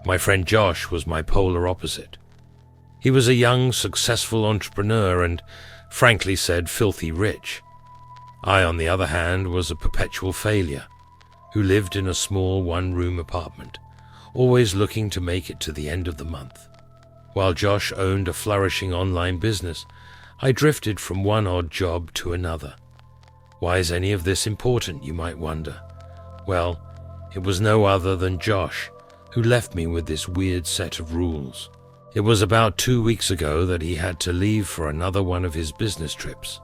My friend Josh was my polar opposite. He was a young, successful entrepreneur and, frankly said, filthy rich. I, on the other hand, was a perpetual failure, who lived in a small one-room apartment, always looking to make it to the end of the month. While Josh owned a flourishing online business, I drifted from one odd job to another. Why is any of this important, you might wonder? Well, it was no other than Josh, who left me with this weird set of rules. It was about 2 weeks ago that he had to leave for another one of his business trips,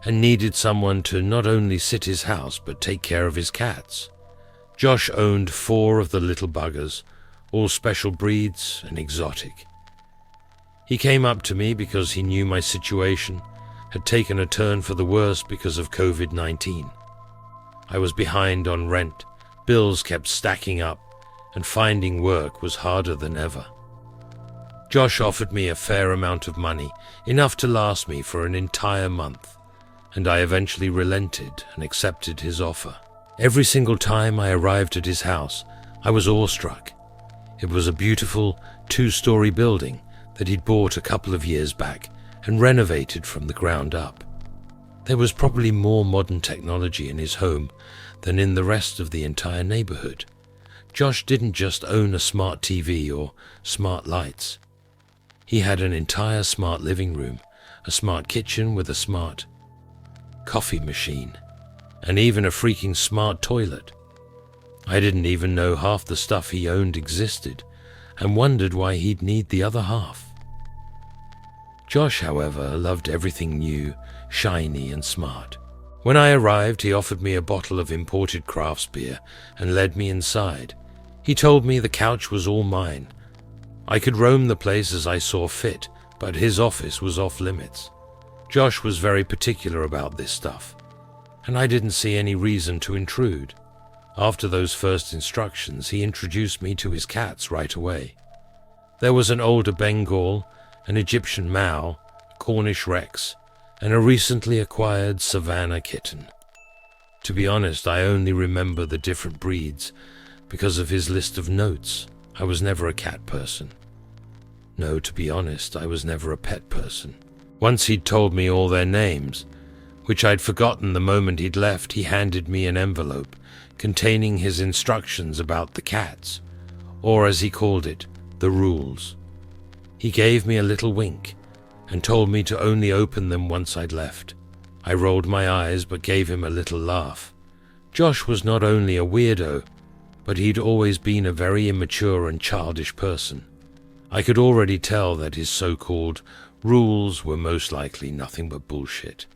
and needed someone to not only sit his house but take care of his cats. Josh owned 4 of the little buggers, all special breeds and exotic. He came up to me because he knew my situation had taken a turn for the worse because of COVID-19. I was behind on rent, bills kept stacking up, and finding work was harder than ever. Josh offered me a fair amount of money, enough to last me for an entire month, and I eventually relented and accepted his offer. Every single time I arrived at his house, I was awestruck. It was a beautiful 2-story building that he'd bought a couple of years back and renovated from the ground up. There was probably more modern technology in his home than in the rest of the entire neighborhood. Josh didn't just own a smart TV or smart lights. He had an entire smart living room, a smart kitchen with a smart coffee machine, and even a freaking smart toilet. I didn't even know half the stuff he owned existed, and wondered why he'd need the other half. Josh, however, loved everything new, shiny and smart. When I arrived, he offered me a bottle of imported crafts beer and led me inside. He told me the couch was all mine. I could roam the place as I saw fit, but his office was off limits. Josh was very particular about this stuff, and I didn't see any reason to intrude. After those first instructions, he introduced me to his cats right away. There was an older Bengal, an Egyptian Mau, a Cornish Rex, and a recently acquired Savannah kitten. To be honest, I only remember the different breeds because of his list of notes. I was never a cat person. No, to be honest, I was never a pet person. Once he'd told me all their names, which I'd forgotten the moment he'd left. He handed me an envelope containing his instructions about the cats, or as he called it, the rules. He gave me a little wink and told me to only open them once I'd left. I rolled my eyes but gave him a little laugh. Josh was not only a weirdo, but he'd always been a very immature and childish person. I could already tell that his so-called rules were most likely nothing but bullshit.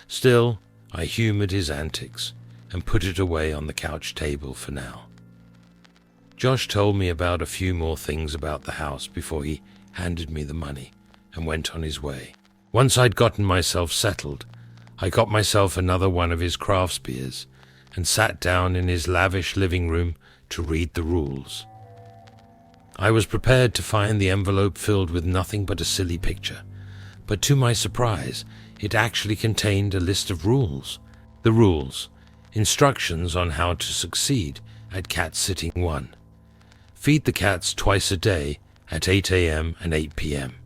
Still, I humored his antics and put it away on the couch table for now. Josh told me about a few more things about the house before he handed me the money and went on his way. Once I'd gotten myself settled, I got myself another one of his crafts beers and sat down in his lavish living room to read the rules. I was prepared to find the envelope filled with nothing but a silly picture, but to my surprise, it actually contained a list of rules. The rules, instructions on how to succeed at cat sitting 1. Feed the cats twice a day at 8 a.m. and 8 p.m.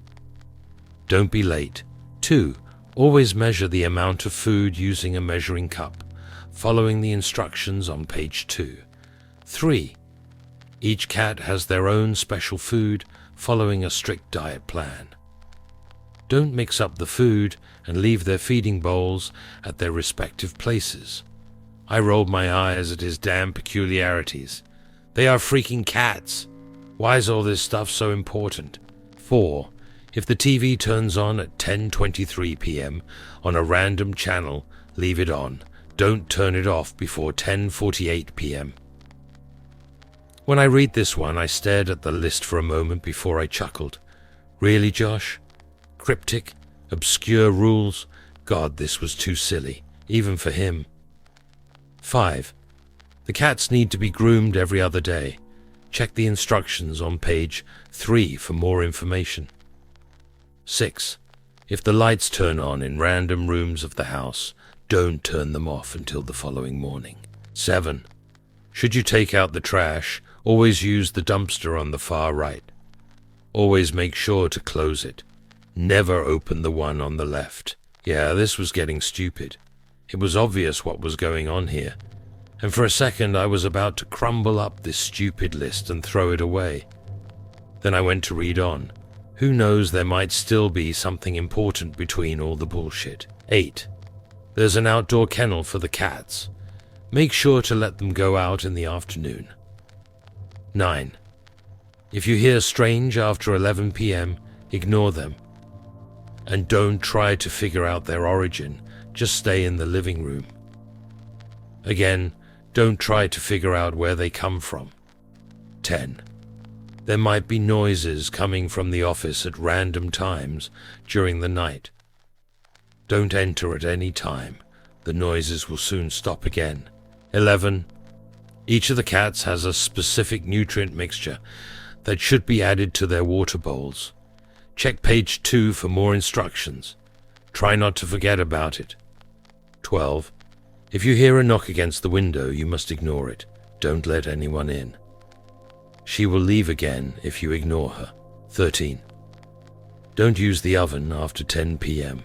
Don't be late. 2. Always measure the amount of food using a measuring cup, following the instructions on page 2. 3. Each cat has their own special food, following a strict diet plan. Don't mix up the food and leave their feeding bowls at their respective places. I rolled my eyes at his damn peculiarities. They are freaking cats. Why is all this stuff so important? 4. If the TV turns on at 10:23 p.m. on a random channel, leave it on. Don't turn it off before 10:48 p.m. When I read this one, I stared at the list for a moment before I chuckled. Really, Josh? Cryptic, obscure rules? God, this was too silly, even for him. 5. The cats need to be groomed every other day. Check the instructions on page 3 for more information. 6. If the lights turn on in random rooms of the house, don't turn them off until the following morning. 7. Should you take out the trash Always use the dumpster on the far right. Always make sure to close it. Never open the one on the left. Yeah, this was getting stupid. It was obvious what was going on here. And for a second I was about to crumble up this stupid list and throw it away. Then I went to read on. Who knows, there might still be something important between all the bullshit. 8. There's an outdoor kennel for the cats. Make sure to let them go out in the afternoon. 9. If you hear strange after 11 p.m., ignore them. And don't try to figure out their origin, just stay in the living room. Again, don't try to figure out where they come from. 10. There might be noises coming from the office at random times during the night. Don't enter at any time. The noises will soon stop again. 11. Each of the cats has a specific nutrient mixture that should be added to their water bowls. Check page 2 for more instructions. Try not to forget about it. 12. If you hear a knock against the window, you must ignore it. Don't let anyone in. She will leave again if you ignore her. 13. Don't use the oven after 10 p.m.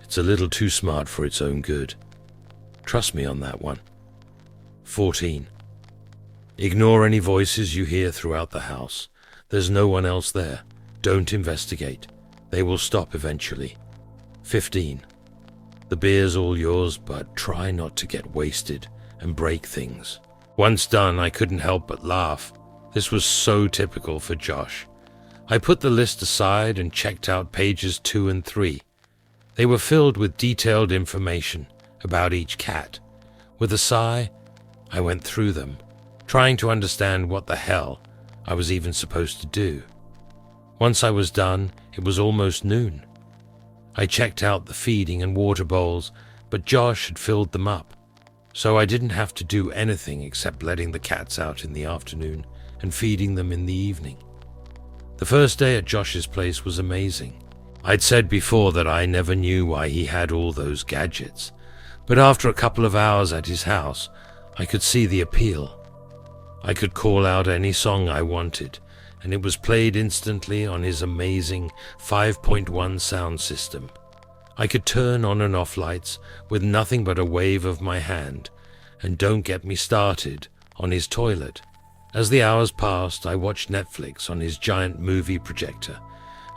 It's a little too smart for its own good. Trust me on that one. 14. Ignore any voices you hear throughout the house. There's no one else there. Don't investigate. They will stop eventually. 15. The beer's all yours, but try not to get wasted and break things. Once done, I couldn't help but laugh. This was so typical for Josh. I put the list aside and checked out pages 2 and 3. They were filled with detailed information about each cat. With a sigh, I went through them, trying to understand what the hell I was even supposed to do. Once I was done, it was almost noon. I checked out the feeding and water bowls, but Josh had filled them up, so I didn't have to do anything except letting the cats out in the afternoon and feeding them in the evening. The first day at Josh's place was amazing. I'd said before that I never knew why he had all those gadgets, but after a couple of hours at his house, I could see the appeal. I could call out any song I wanted, and it was played instantly on his amazing 5.1 sound system. I could turn on and off lights with nothing but a wave of my hand, and don't get me started on his toilet. As the hours passed, I watched Netflix on his giant movie projector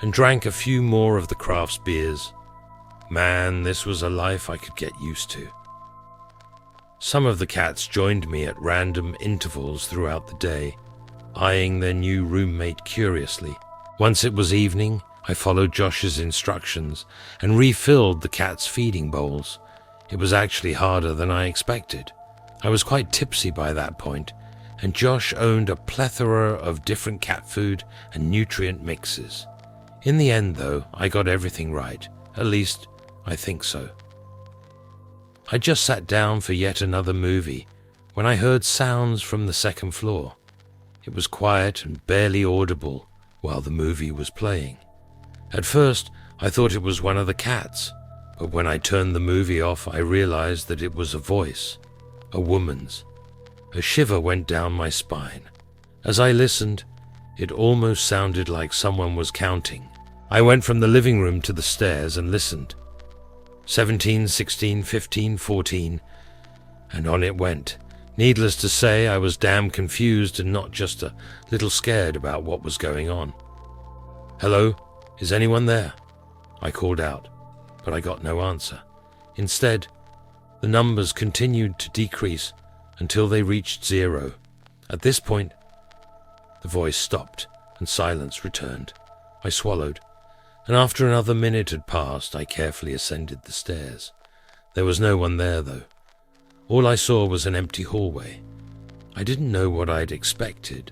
and drank a few more of the Kraft's beers. Man, this was a life I could get used to. Some of the cats joined me at random intervals throughout the day, eyeing their new roommate curiously. Once it was evening, I followed Josh's instructions and refilled the cats' feeding bowls. It was actually harder than I expected. I was quite tipsy by that point, and Josh owned a plethora of different cat food and nutrient mixes. In the end, though, I got everything right. At least, I think so. I just sat down for yet another movie when I heard sounds from the second floor. It was quiet and barely audible while the movie was playing. At first, I thought it was one of the cats, but when I turned the movie off, I realized that it was a voice, a woman's. A shiver went down my spine. As I listened, it almost sounded like someone was counting. I went from the living room to the stairs and listened. 17, 16, 15, 14, and on it went. Needless to say, I was damn confused and not just a little scared about what was going on. "Hello? Is anyone there?" I called out, but I got no answer. Instead, the numbers continued to decrease until they reached 0. At this point, the voice stopped and silence returned. I swallowed, and after another minute had passed, I carefully ascended the stairs. There was no one there, though. All I saw was an empty hallway. I didn't know what I'd expected,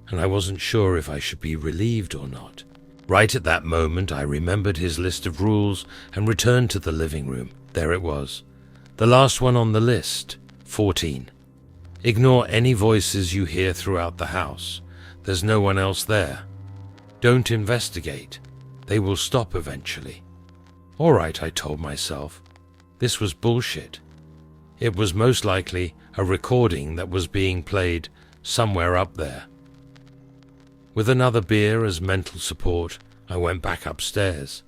and I wasn't sure if I should be relieved or not. Right at that moment, I remembered his list of rules and returned to the living room. There it was. The last one on the list, 14. Ignore any voices you hear throughout the house. There's no one else there. Don't investigate. They will stop eventually. All right, I told myself. This was bullshit. It was most likely a recording that was being played somewhere up there. With another beer as mental support, I went back upstairs.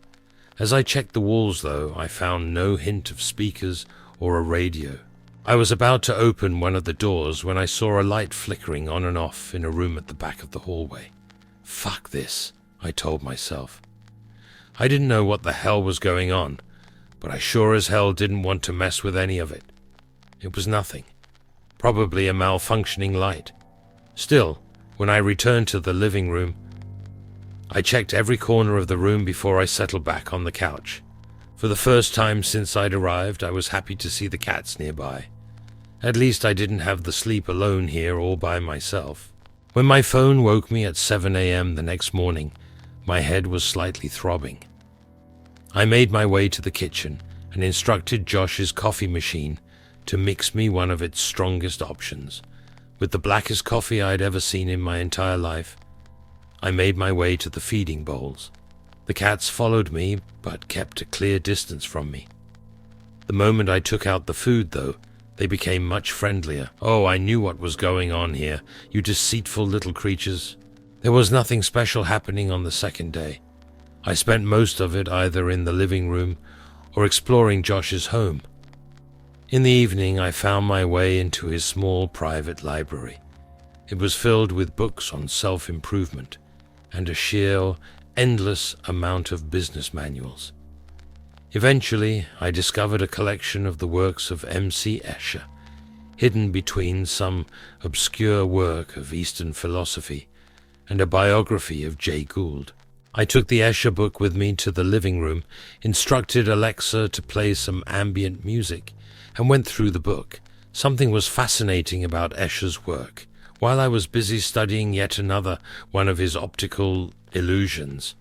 As I checked the walls, though, I found no hint of speakers or a radio. I was about to open one of the doors when I saw a light flickering on and off in a room at the back of the hallway. Fuck this, I told myself. I didn't know what the hell was going on, but I sure as hell didn't want to mess with any of it. It was nothing. Probably a malfunctioning light. Still, when I returned to the living room, I checked every corner of the room before I settled back on the couch. For the first time since I'd arrived, I was happy to see the cats nearby. At least I didn't have the sleep alone here all by myself. When my phone woke me at 7 a.m. the next morning, my head was slightly throbbing. I made my way to the kitchen and instructed Josh's coffee machine to mix me one of its strongest options. With the blackest coffee I'd ever seen in my entire life, I made my way to the feeding bowls. The cats followed me, but kept a clear distance from me. The moment I took out the food, though, they became much friendlier. Oh, I knew what was going on here, you deceitful little creatures. There was nothing special happening on the second day. I spent most of it either in the living room or exploring Josh's home. In the evening, I found my way into his small private library. It was filled with books on self-improvement and a sheer, endless amount of business manuals. Eventually, I discovered a collection of the works of M.C. Escher, hidden between some obscure work of Eastern philosophy and a biography of Jay Gould. I took the Escher book with me to the living room, instructed Alexa to play some ambient music, and went through the book. Something was fascinating about Escher's work. While I was busy studying yet another one of his optical illusions,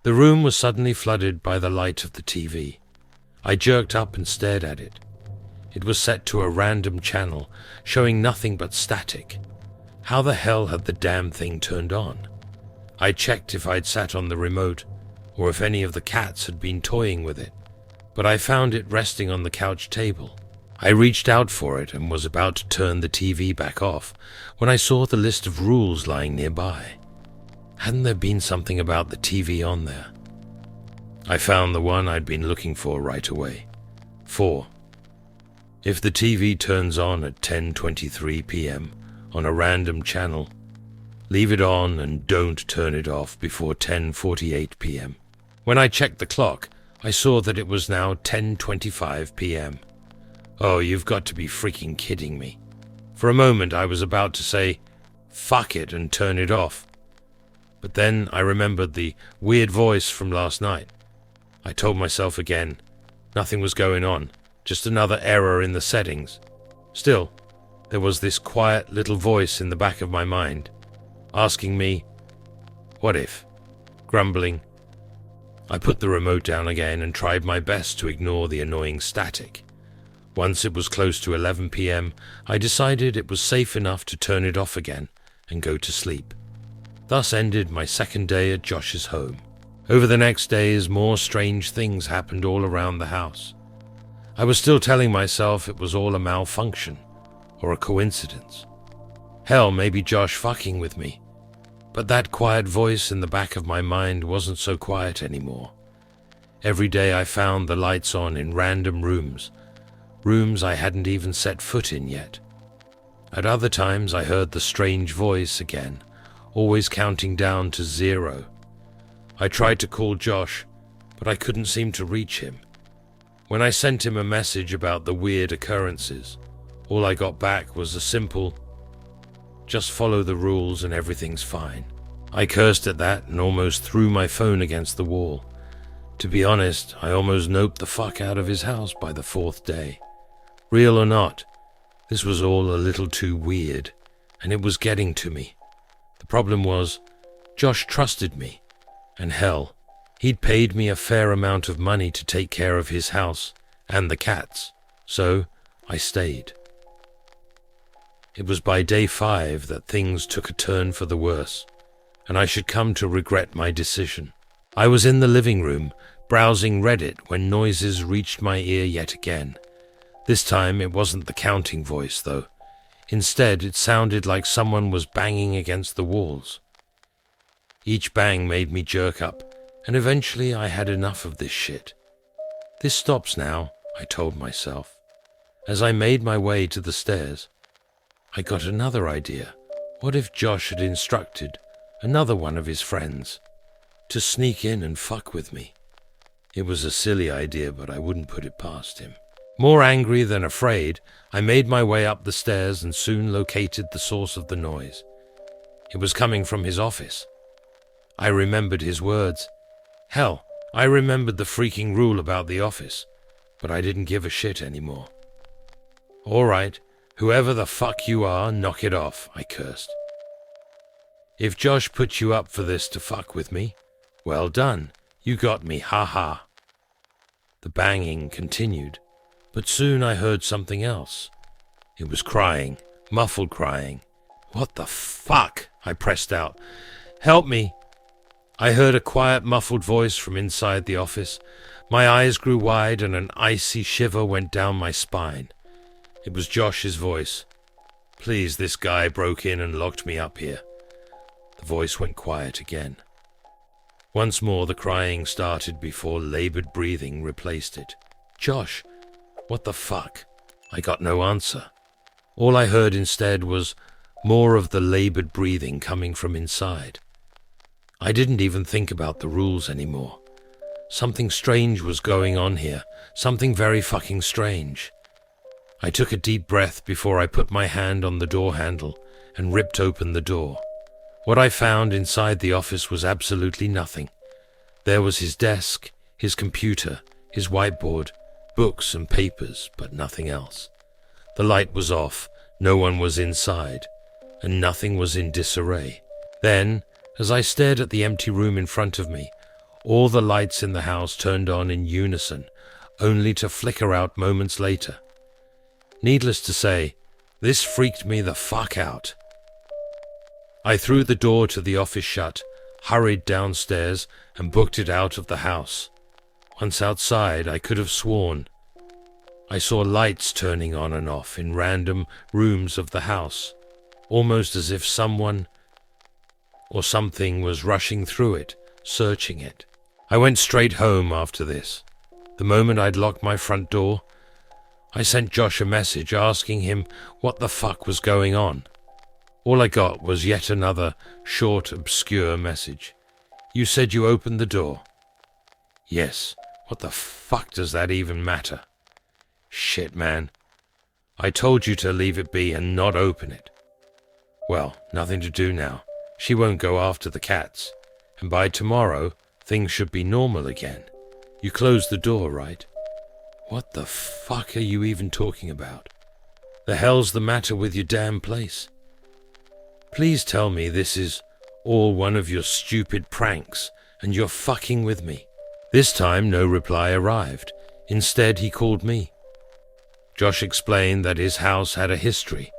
the room was suddenly flooded by the light of the TV. I jerked up and stared at it. It was set to a random channel, showing nothing but static. How the hell had the damn thing turned on? I checked if I'd sat on the remote, or if any of the cats had been toying with it, but I found it resting on the couch table. I reached out for it and was about to turn the TV back off when I saw the list of rules lying nearby. Hadn't there been something about the TV on there? I found the one I'd been looking for right away. 4. If the TV turns on at 10:23 p.m. on a random channel, leave it on and don't turn it off before 10:48 p.m. When I checked the clock, I saw that it was now 10:25 p.m. Oh, you've got to be freaking kidding me. For a moment I was about to say, fuck it, and turn it off. But then I remembered the weird voice from last night. I told myself again, nothing was going on, just another error in the settings. Still, there was this quiet little voice in the back of my mind, asking me, what if? Grumbling. I put the remote down again and tried my best to ignore the annoying static. Once it was close to 11 p.m., I decided it was safe enough to turn it off again and go to sleep. Thus ended my second day at Josh's home. Over the next days, more strange things happened all around the house. I was still telling myself it was all a malfunction or a coincidence. Hell, maybe Josh fucking with me. But that quiet voice in the back of my mind wasn't so quiet anymore. Every day I found the lights on in random rooms I hadn't even set foot in yet. At other times I heard the strange voice again, always counting down to 0. I tried to call Josh, but I couldn't seem to reach him. When I sent him a message about the weird occurrences, all I got back was a simple, just follow the rules and everything's fine. I cursed at that and almost threw my phone against the wall. To be honest, I almost noped the fuck out of his house by the 4th day. Real or not, this was all a little too weird, and it was getting to me. The problem was, Josh trusted me, and hell, he'd paid me a fair amount of money to take care of his house and the cats, so I stayed. It was by day 5 that things took a turn for the worse, and I should come to regret my decision. I was in the living room, browsing Reddit, when noises reached my ear yet again. This time it wasn't the counting voice, though. Instead, it sounded like someone was banging against the walls. Each bang made me jerk up, and eventually I had enough of this shit. This stops now, I told myself. As I made my way to the stairs, I got another idea. What if Josh had instructed another one of his friends to sneak in and fuck with me? It was a silly idea, but I wouldn't put it past him. More angry than afraid, I made my way up the stairs and soon located the source of the noise. It was coming from his office. I remembered his words. Hell, I remembered the freaking rule about the office, but I didn't give a shit anymore. All right, whoever the fuck you are, knock it off, I cursed. If Josh put you up for this to fuck with me, well done, you got me, ha ha. The banging continued, but soon I heard something else. It was crying, muffled crying. What the fuck? I pressed out. Help me. I heard a quiet, muffled voice from inside the office. My eyes grew wide and an icy shiver went down my spine. It was Josh's voice. Please, this guy broke in and locked me up here. The voice went quiet again. Once more the crying started before labored breathing replaced it. Josh, what the fuck? I got no answer. All I heard instead was more of the labored breathing coming from inside. I didn't even think about the rules anymore. Something strange was going on here. Something very fucking strange. I took a deep breath before I put my hand on the door handle and ripped open the door. What I found inside the office was absolutely nothing. There was his desk, his computer, his whiteboard, books and papers, but nothing else. The light was off, no one was inside, and nothing was in disarray. Then, as I stared at the empty room in front of me, all the lights in the house turned on in unison, only to flicker out moments later. Needless to say, this freaked me the fuck out. I threw the door to the office shut, hurried downstairs, and booked it out of the house. Once outside, I could have sworn I saw lights turning on and off in random rooms of the house, almost as if someone or something was rushing through it, searching it. I went straight home after this. The moment I'd locked my front door, I sent Josh a message asking him what the fuck was going on. All I got was yet another short, obscure message. You said you opened the door. Yes, what the fuck does that even matter? Shit, man. I told you to leave it be and not open it. Well, nothing to do now. She won't go after the cats, and by tomorrow, things should be normal again. You closed the door, right? What the fuck are you even talking about? The hell's the matter with your damn place? Please tell me this is all one of your stupid pranks, and you're fucking with me. This time, no reply arrived. Instead, he called me. Josh explained that his house had a history,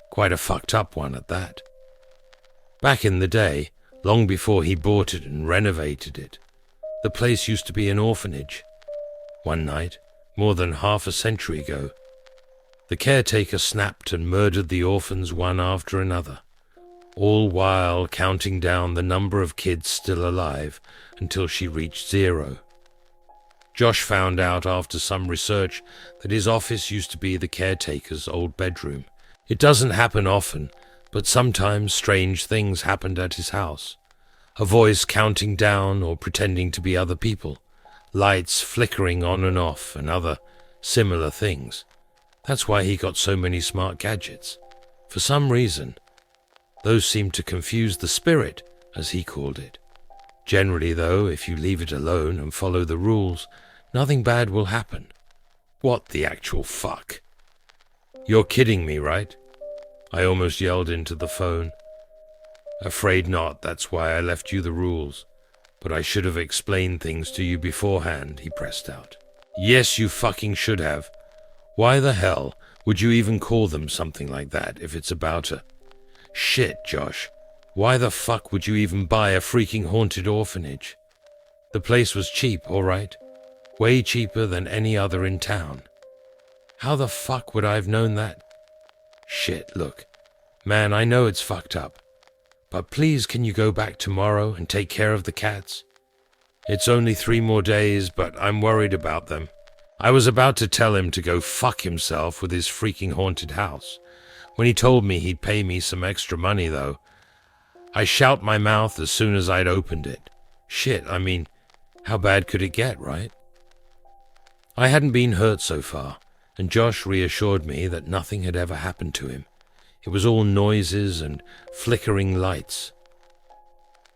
quite a fucked up one at that. Back in the day, long before he bought it and renovated it, the place used to be an orphanage. One night, more than half a century ago, the caretaker snapped and murdered the orphans one after another, all while counting down the number of kids still alive until she reached 0. Josh found out after some research that his office used to be the caretaker's old bedroom. It doesn't happen often, but sometimes strange things happened at his house. A voice counting down or pretending to be other people, lights flickering on and off, and other similar things. That's why he got so many smart gadgets. For some reason, those seemed to confuse the spirit, as he called it. Generally, though, if you leave it alone and follow the rules, nothing bad will happen. What the actual fuck? You're kidding me, right? I almost yelled into the phone. Afraid not, that's why I left you the rules. But I should have explained things to you beforehand, he pressed out. Yes, you fucking should have. Why the hell would you even call them something like that if it's about a... Shit, Josh. Why the fuck would you even buy a freaking haunted orphanage? The place was cheap, all right. Way cheaper than any other in town. How the fuck would I have known that? Shit, look. Man, I know it's fucked up. But please, can you go back tomorrow and take care of the cats? It's only 3 more days, but I'm worried about them. I was about to tell him to go fuck himself with his freaking haunted house, when he told me he'd pay me some extra money, though. I shout my mouth as soon as I'd opened it. Shit, I mean, how bad could it get, right? I hadn't been hurt so far, and Josh reassured me that nothing had ever happened to him. It was all noises and flickering lights.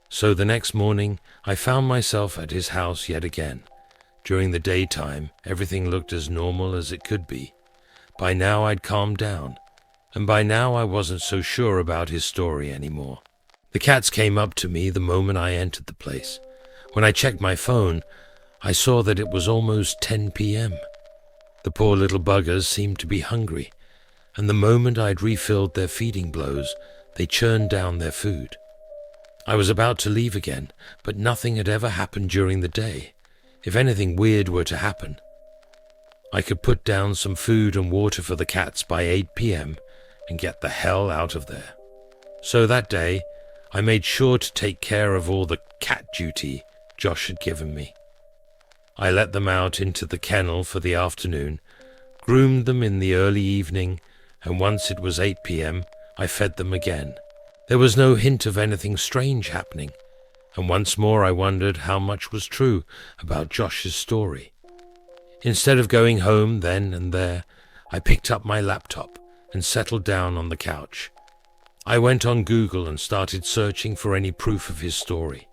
So the next morning, I found myself at his house yet again. During the daytime, everything looked as normal as it could be. By now I'd calmed down, and by now I wasn't so sure about his story anymore. The cats came up to me the moment I entered the place. When I checked my phone, I saw that it was almost 10 p.m. The poor little buggers seemed to be hungry, and the moment I'd refilled their feeding blows, they churned down their food. I was about to leave again, but nothing had ever happened during the day. If anything weird were to happen, I could put down some food and water for the cats by 8 p.m. and get the hell out of there. So that day, I made sure to take care of all the cat duty Josh had given me. I let them out into the kennel for the afternoon, groomed them in the early evening, and once it was 8 p.m., I fed them again. There was no hint of anything strange happening, and once more I wondered how much was true about Josh's story. Instead of going home then and there, I picked up my laptop and settled down on the couch. I went on Google and started searching for any proof of his story.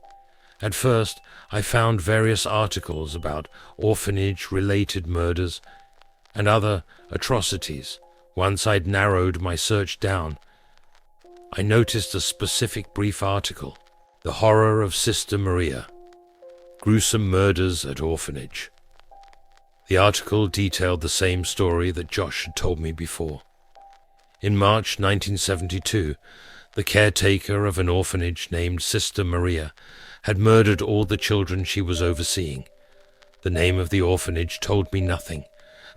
At first, I found various articles about orphanage-related murders and other atrocities. Once I'd narrowed my search down, I noticed a specific brief article, The Horror of Sister Maria, Gruesome Murders at Orphanage. The article detailed the same story that Josh had told me before. In March 1972, the caretaker of an orphanage named Sister Maria had murdered all the children she was overseeing. The name of the orphanage told me nothing,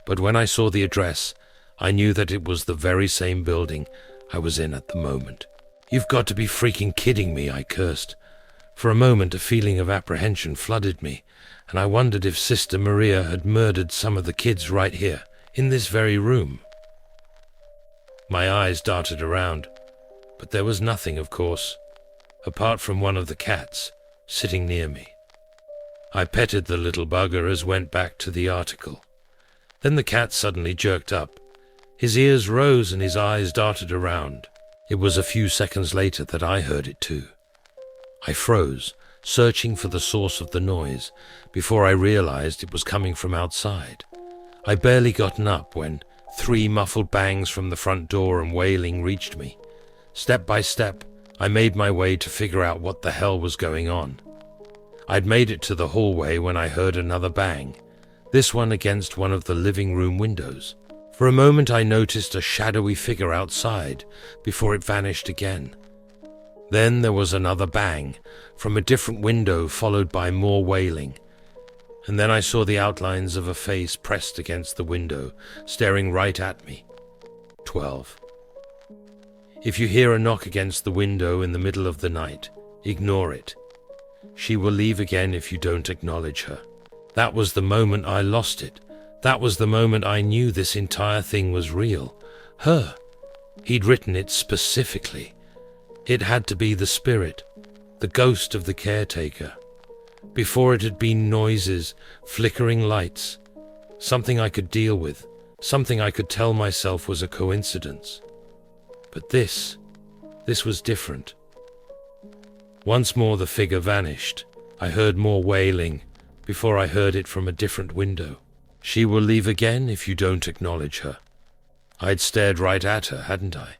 but when I saw the address, I knew that it was the very same building I was in at the moment. "You've got to be freaking kidding me," I cursed. For a moment, a feeling of apprehension flooded me, and I wondered if Sister Maria had murdered some of the kids right here, in this very room. My eyes darted around, but there was nothing, of course, apart from one of the cats sitting near me. I petted the little bugger as went back to the article. Then the cat suddenly jerked up. His ears rose and his eyes darted around. It was a few seconds later that I heard it too. I froze, searching for the source of the noise, before I realized it was coming from outside. I'd barely gotten up when 3 muffled bangs from the front door and wailing reached me. Step by step, I made my way to figure out what the hell was going on. I'd made it to the hallway when I heard another bang, this one against one of the living room windows. For a moment I noticed a shadowy figure outside before it vanished again. Then there was another bang from a different window, followed by more wailing. And then I saw the outlines of a face pressed against the window, staring right at me. 12. If you hear a knock against the window in the middle of the night, ignore it. She will leave again if you don't acknowledge her. That was the moment I lost it. That was the moment I knew this entire thing was real. Her. He'd written it specifically. It had to be the spirit, the ghost of the caretaker. Before it had been noises, flickering lights, something I could deal with, something I could tell myself was a coincidence. But this was different. Once more the figure vanished. I heard more wailing before I heard it from a different window. She will leave again if you don't acknowledge her. I'd stared right at her, hadn't I?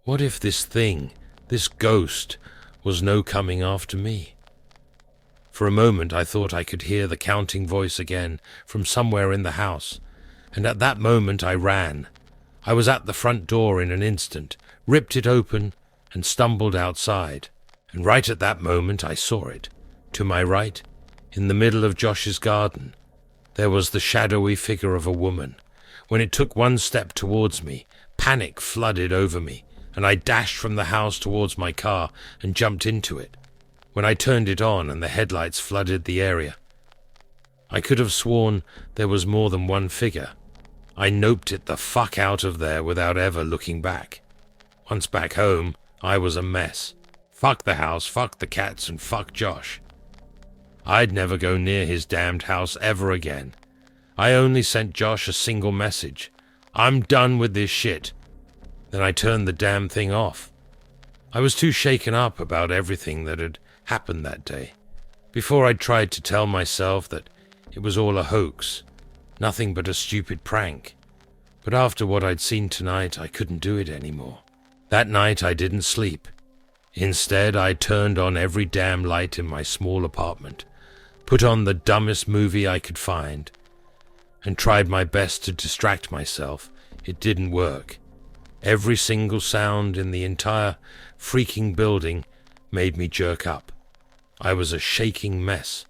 What if this thing, this ghost, was no coming after me? For a moment I thought I could hear the counting voice again from somewhere in the house, and at that moment I ran. I was at the front door in an instant, ripped it open, and stumbled outside. And right at that moment I saw it. To my right, in the middle of Josh's garden, there was the shadowy figure of a woman. When it took one step towards me, Panic flooded over me, and I dashed from the house towards my car and jumped into it. When I turned it on and the headlights flooded the area, I could have sworn there was more than one figure. I noped it the fuck out of there without ever looking back. Once back home, I was a mess. Fuck the house, fuck the cats, and fuck Josh. I'd never go near his damned house ever again. I only sent Josh a single message. I'm done with this shit. Then I turned the damn thing off. I was too shaken up about everything that had happened that day. Before I tried to tell myself that it was all a hoax, nothing but a stupid prank. But after what I'd seen tonight, I couldn't do it anymore. That night I didn't sleep. Instead, I turned on every damn light in my small apartment, put on the dumbest movie I could find, and tried my best to distract myself. It didn't work. Every single sound in the entire freaking building made me jerk up. I was a shaking mess.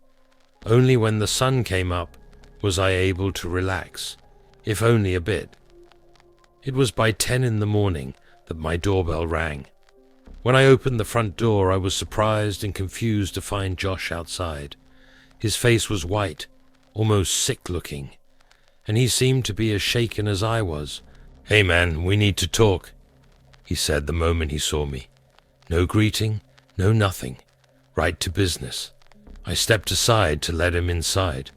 Only when the sun came up was I able to relax, if only a bit. It was by 10 in the morning that my doorbell rang. When I opened the front door, I was surprised and confused to find Josh outside. His face was white, almost sick-looking, and he seemed to be as shaken as I was. "Hey man, we need to talk," he said the moment he saw me. No greeting, no nothing. Right to business. I stepped aside to let him inside.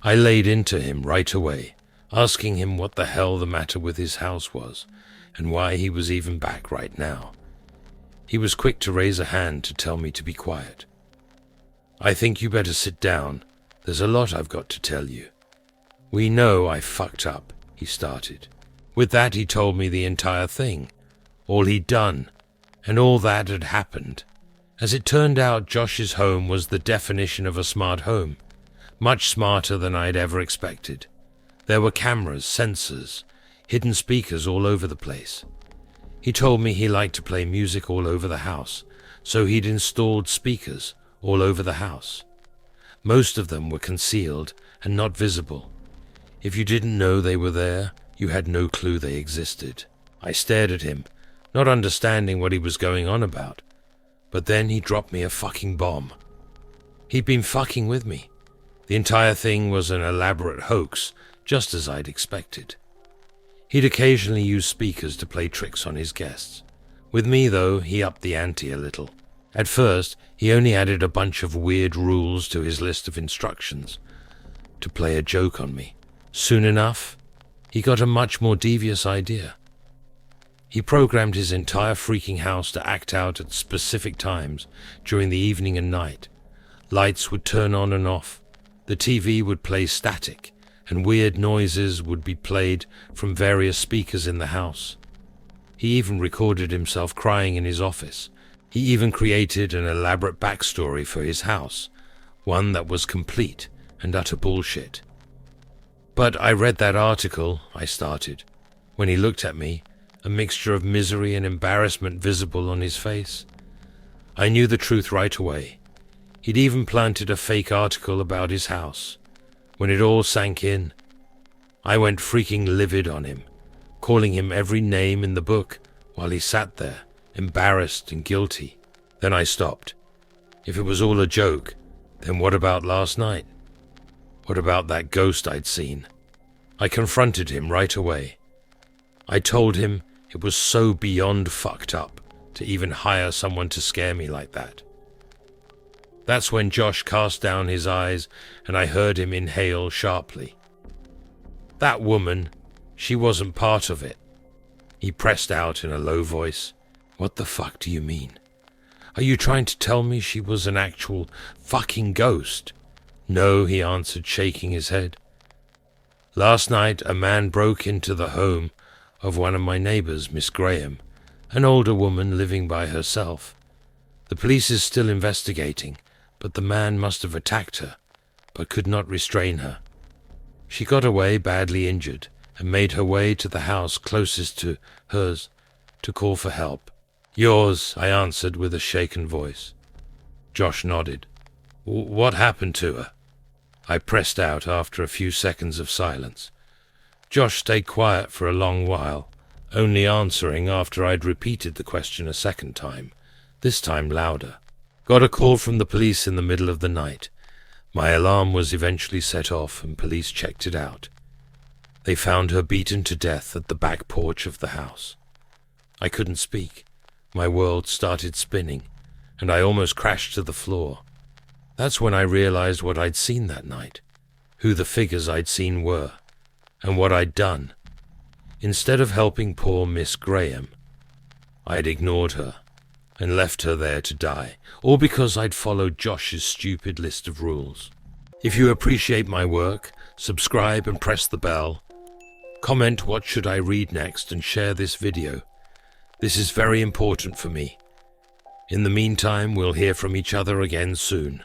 I laid into him right away, asking him what the hell the matter with his house was, and why he was even back right now. He was quick to raise a hand to tell me to be quiet. "I think you better sit down. There's a lot I've got to tell you. We know I fucked up," he started. With that he told me the entire thing, all he'd done, and all that had happened. As it turned out, Josh's home was the definition of a smart home, much smarter than I'd ever expected. There were cameras, sensors, hidden speakers all over the place. He told me he liked to play music all over the house, so he'd installed speakers all over the house. Most of them were concealed and not visible. If you didn't know they were there, you had no clue they existed. I stared at him, not understanding what he was going on about. But then he dropped me a fucking bomb. He'd been fucking with me. The entire thing was an elaborate hoax, just as I'd expected. He'd occasionally use speakers to play tricks on his guests. With me, though, he upped the ante a little. At first, he only added a bunch of weird rules to his list of instructions to play a joke on me. Soon enough, he got a much more devious idea. He programmed his entire freaking house to act out at specific times during the evening and night. Lights would turn on and off. The TV would play static, and weird noises would be played from various speakers in the house. He even recorded himself crying in his office. He even created an elaborate backstory for his house, one that was complete and utter bullshit. "But I read that article," I started, when he looked at me, a mixture of misery and embarrassment visible on his face. I knew the truth right away. He'd even planted a fake article about his house. When it all sank in, I went freaking livid on him, calling him every name in the book while he sat there, embarrassed and guilty. Then I stopped. If it was all a joke, then what about last night? What about that ghost I'd seen? I confronted him right away. I told him it was so beyond fucked up to even hire someone to scare me like that. That's when Josh cast down his eyes and I heard him inhale sharply. "That woman, she wasn't part of it." He pressed out in a low voice. "What the fuck do you mean? Are you trying to tell me she was an actual fucking ghost?" "No," he answered, shaking his head. "Last night a man broke into the home of one of my neighbors, Miss Graham, an older woman living by herself. The police is still investigating, but the man must have attacked her, but could not restrain her. She got away badly injured and made her way to the house closest to hers to call for help. "Yours," I answered with a shaken voice. Josh nodded. "What happened to her?" I pressed out after a few seconds of silence. Josh stayed quiet for a long while, only answering after I'd repeated the question a second time, this time louder. Got a call from the police in the middle of the night. My alarm was eventually set off and police checked it out. They found her beaten to death at the back porch of the house. I couldn't speak. My world started spinning, and I almost crashed to the floor. That's when I realized what I'd seen that night, who the figures I'd seen were, and what I'd done. Instead of helping poor Miss Graham, I'd ignored her and left her there to die, all because I'd followed Josh's stupid list of rules. If you appreciate my work, subscribe and press the bell. Comment what should I read next and share this video. This is very important for me. In the meantime, we'll hear from each other again soon.